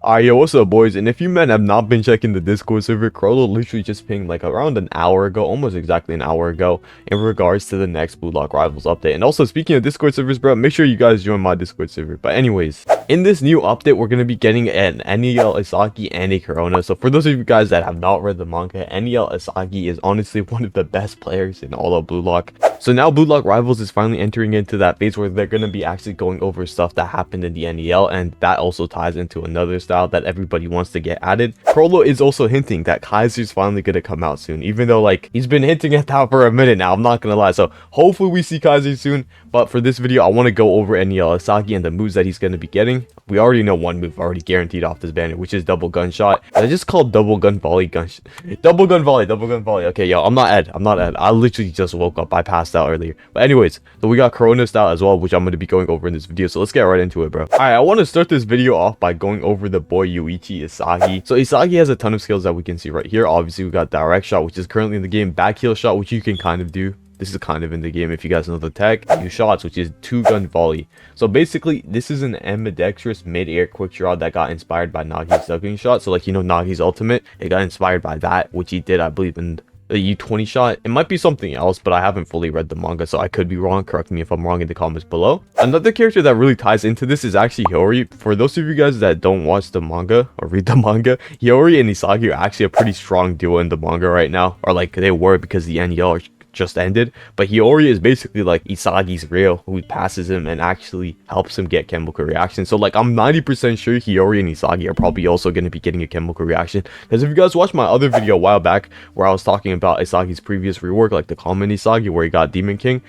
Alright, yo, what's up, boys? And if you men have not been checking the Discord server, Chrollo literally just pinged like around an hour ago, almost exactly an hour ago, in regards to the next Blue Lock Rivals update. And also, speaking of Discord servers, bro, make sure you guys join my Discord server. But anyways, in this new update, we're going to be getting an NEL Isagi and a Kurona. So for those of you guys that have not read the manga, NEL Isagi is honestly one of the best players in all of Blue Lock. So now Blue Lock Rivals is finally entering into that phase where they're going to be actually going over stuff that happened in the NEL, and that also ties into another style that everybody wants to get added. Chrollo is also hinting that Kaiser's finally going to come out soon, even though like he's been hinting at that for a minute now, I'm not going to lie. So hopefully we see Kaiser soon, but for this video I want to go over NEL Isagi and the moves that he's going to be getting. We already know one move already guaranteed off this banner, which is double gunshot. I just called double gun volley double gun volley. Okay, yo, I'm not Ed. I literally just woke up. I passed out earlier. But anyways, so we got Kurona style as well, which I'm going to be going over in this video. So let's get right into it, bro. Alright, I want to start this video off by going over the boy Yuichi Isagi. So Isagi has a ton of skills that we can see right here. Obviously, we got direct shot, which is currently in the game. Back heel shot, which you can kind of do. This is kind of in the game if you guys know the tech. New shots, which is 2-gun volley. So basically, this is an ambidextrous mid-air quick draw that got inspired by Nagi's ducking shot. So like, you know, Nagi's ultimate, it got inspired by that, which he did, I believe, in the U20 shot. It might be something else, but I haven't fully read the manga, so I could be wrong. Correct me if I'm wrong in the comments below. Another character that really ties into this is actually Hiyori. For those of you guys that don't watch the manga or read the manga, Hiyori and Isagi are actually a pretty strong duo in the manga right now, or like they were, because the NEL just ended. But Hiyori is basically like Isagi's rail, who passes him and actually helps him get chemical reaction. So like, I'm 90% sure Hiyori and Isagi are probably also going to be getting a chemical reaction, because if you guys watched my other video a while back where I was talking about Isagi's previous rework, like the common Isagi where he got Demon King,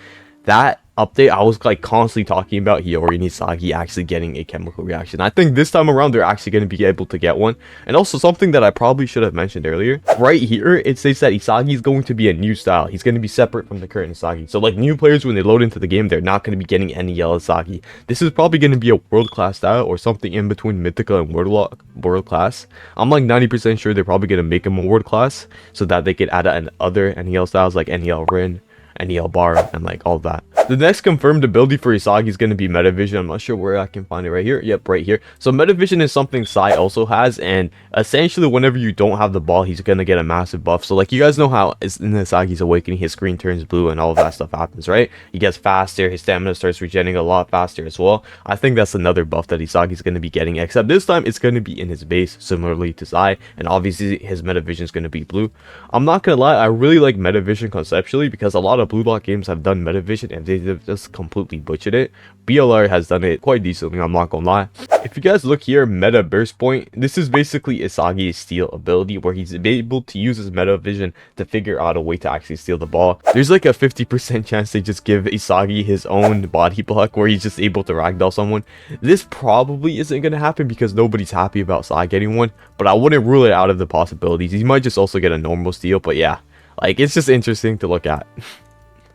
that update I was like constantly talking about Hiyori and Isagi actually getting a chemical reaction. I think this time around they're actually going to be able to get one. And also something that I probably should have mentioned earlier, right here it says that Isagi is going to be a new style. He's going to be separate from the current Isagi. So like, new players, when they load into the game, they're not going to be getting NEL Isagi. This is probably going to be a world class style, or something in between mythical and world class. I'm like 90% sure they're probably going to make him a world class so that they could add in other NEL styles like NEL Rin, NEL Bar, and like all that. The next confirmed ability for Isagi is going to be Metavision. I'm not sure where I can find it. Right here. Yep, right here. So Metavision is something Sai also has, and essentially whenever you don't have the ball, he's going to get a massive buff. So like, you guys know how in Isagi's awakening his screen turns blue and all of that stuff happens, right? He gets faster, his stamina starts regenerating a lot faster as well. I think that's another buff that Isagi's going to be getting, except this time it's going to be in his base, similarly to Sai, and obviously his Metavision is going to be blue. I'm not going to lie, I really like Metavision conceptually, because a lot of Blue Lock games have done Metavision and they've just completely butchered it. BLR has done it quite decently, I'm not gonna lie. If you guys look here, Meta Burst Point, this is basically Isagi's steal ability, where he's able to use his Meta Vision to figure out a way to actually steal the ball. There's like a 50% chance they just give Isagi his own body block where he's just able to ragdoll someone. This probably isn't gonna happen because nobody's happy about Sai getting one, but I wouldn't rule it out of the possibilities. He might just also get a normal steal, but yeah, like, it's just interesting to look at.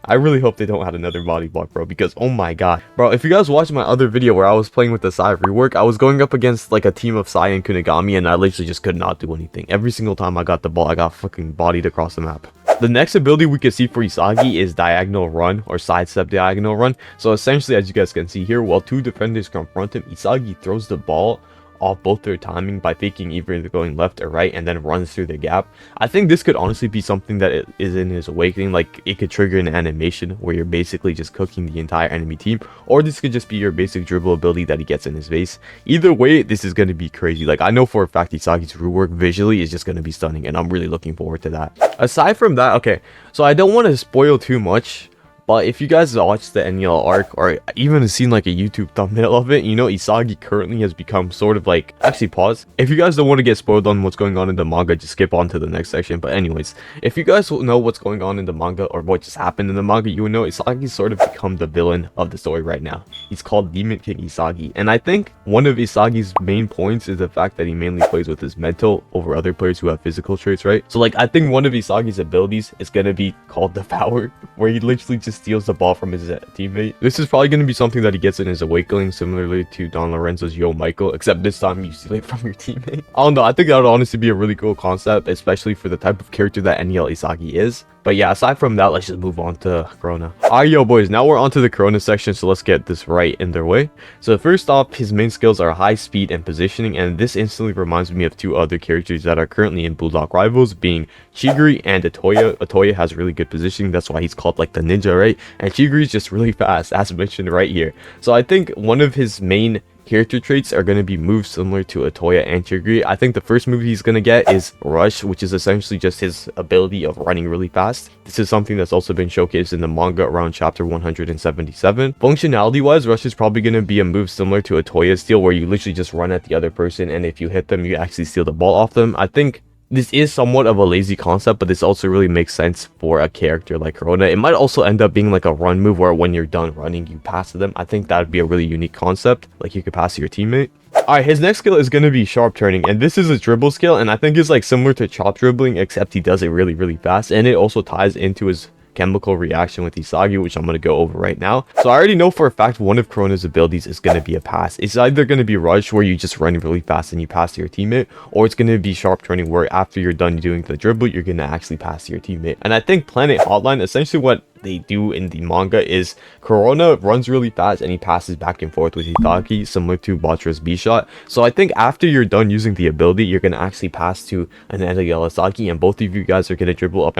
I really hope they don't add another body block, bro, because oh my god. Bro, if you guys watched my other video where I was playing with the Sai rework, I was going up against like a team of Sai and Kunigami, and I literally just could not do anything. Every single time I got the ball, I got fucking bodied across the map. The next ability we can see for Isagi is Diagonal Run, or Sidestep Diagonal Run. So essentially, as you guys can see here, while two defenders confront him, Isagi throws the ball off both their timing by faking either going left or right and then runs through the gap. I think this could honestly be something that is in his awakening. Like, it could trigger an animation where you're basically just cooking the entire enemy team, or this could just be your basic dribble ability that he gets in his base. Either way, this is going to be crazy. Like, I know for a fact Isagi's rework visually is just going to be stunning, and I'm really looking forward to that. Aside from that, okay, so I don't want to spoil too much, but if you guys watch the NEL arc, or even seen like a YouTube thumbnail of it, you know Isagi currently has become sort of like... Actually, pause. If you guys don't want to get spoiled on what's going on in the manga, just skip on to the next section. But anyways, if you guys know what's going on in the manga, or what just happened in the manga, you will know Isagi's sort of become the villain of the story right now. He's called Demon King Isagi. And I think one of Isagi's main points is the fact that he mainly plays with his mental over other players who have physical traits, right? So like, I think one of Isagi's abilities is going to be called Devour, where he literally just steals the ball from his teammate. This is probably going to be something that he gets in his awakening, similarly to Don Lorenzo's Yo Michael, except this time you steal it from your teammate. I don't know, I think that would honestly be a really cool concept, especially for the type of character that NEL Isagi is. But But yeah, aside from that, let's just move on to Kurona. Alright, yo boys, now we're on to the Kurona section, so let's get this right in their way. So first off, his main skills are high speed and positioning, and this instantly reminds me of two other characters that are currently in Blue Lock Rivals, being Chigiri and Atoya. Atoya has really good positioning, that's why he's called like the ninja, right? And Chigiri is just really fast, as mentioned right here. So I think one of his main character traits are going to be moves similar to Atoya and Chigiri. I think the first move he's going to get is Rush, which is essentially just his ability of running really fast. This is something that's also been showcased in the manga around chapter 177. Functionality wise, Rush is probably going to be a move similar to Atoya's steal, where you literally just run at the other person, and if you hit them, you actually steal the ball off them. I think this is somewhat of a lazy concept, but this also really makes sense for a character like Kurona. It might also end up being like a run move where when you're done running, you pass to them. I think that would be a really unique concept, like you could pass to your teammate. Alright, his next skill is going to be sharp turning, and this is a dribble skill, and I think it's like similar to chop dribbling, except he does it really fast, and it also ties into his chemical reaction with Isagi, which I'm going to go over right now. So I already know for a fact one of Kurona's abilities is going to be a pass. It's either going to be Rush, where you just run really fast and you pass to your teammate, or it's going to be sharp turning, where after you're done doing the dribble, you're going to actually pass to your teammate. And I think Planet Hotline, essentially what they do in the manga is Kurona runs really fast and he passes back and forth with Isagi, similar to Bachira's B-Shot. So I think after you're done using the ability, you're going to actually pass to an NEL Isagi, and both of you guys are going to dribble up,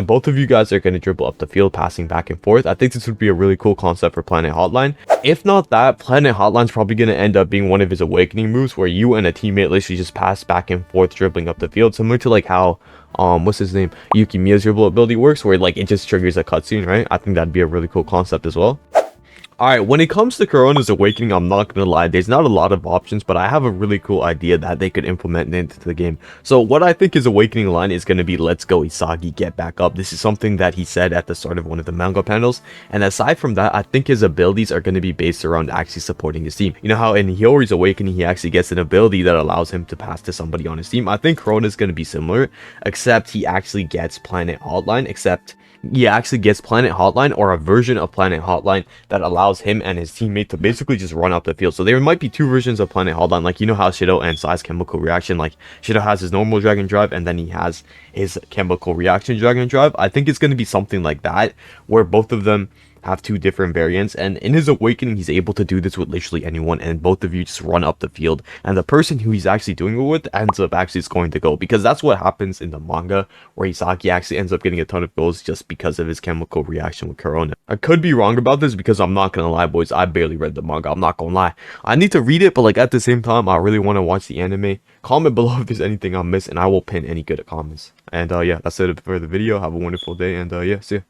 the field, passing back and forth. I think this would be a really cool concept for Planet Hotline. If not that, Planet Hotline's probably going to end up being one of his awakening moves, where you and a teammate literally just pass back and forth dribbling up the field, similar to like how what's his name, Yukimiya's dribble ability works, where like it just triggers a cutscene, right? I think that'd be a really cool concept as well. Alright, when it comes to Kurona's awakening, I'm not gonna lie, there's not a lot of options, but I have a really cool idea that they could implement into the game. So what I think his awakening line is gonna be, "Let's go Isagi, get back up." This is something that he said at the start of one of the manga panels, and aside from that, I think his abilities are gonna be based around actually supporting his team. You know how in Hiyori's awakening, he actually gets an ability that allows him to pass to somebody on his team? I think Kurona's gonna be similar, except he actually gets Planet Hotline, or a version of Planet Hotline that allows him and his teammate to basically just run up the field. So there might be two versions of Planet Hotline, like you know how Shido and Sai's chemical reaction, like Shido has his normal Dragon Drive and then he has his chemical reaction Dragon Drive. I think it's going to be something like that, where both of them have two different variants, and in his awakening he's able to do this with literally anyone, and both of you just run up the field, and the person who he's actually doing it with ends up actually scoring the goal, because that's what happens in the manga, where Isagi actually ends up getting a ton of goals just because of his chemical reaction with Kurona. I could be wrong about this, because I'm not gonna lie boys, I barely read the manga. I'm not gonna lie, I need to read it, but like at the same time I really want to watch the anime. Comment below if there's anything I missed, and I will pin any good comments. And yeah, that's it for the video. Have a wonderful day, and yeah, see ya.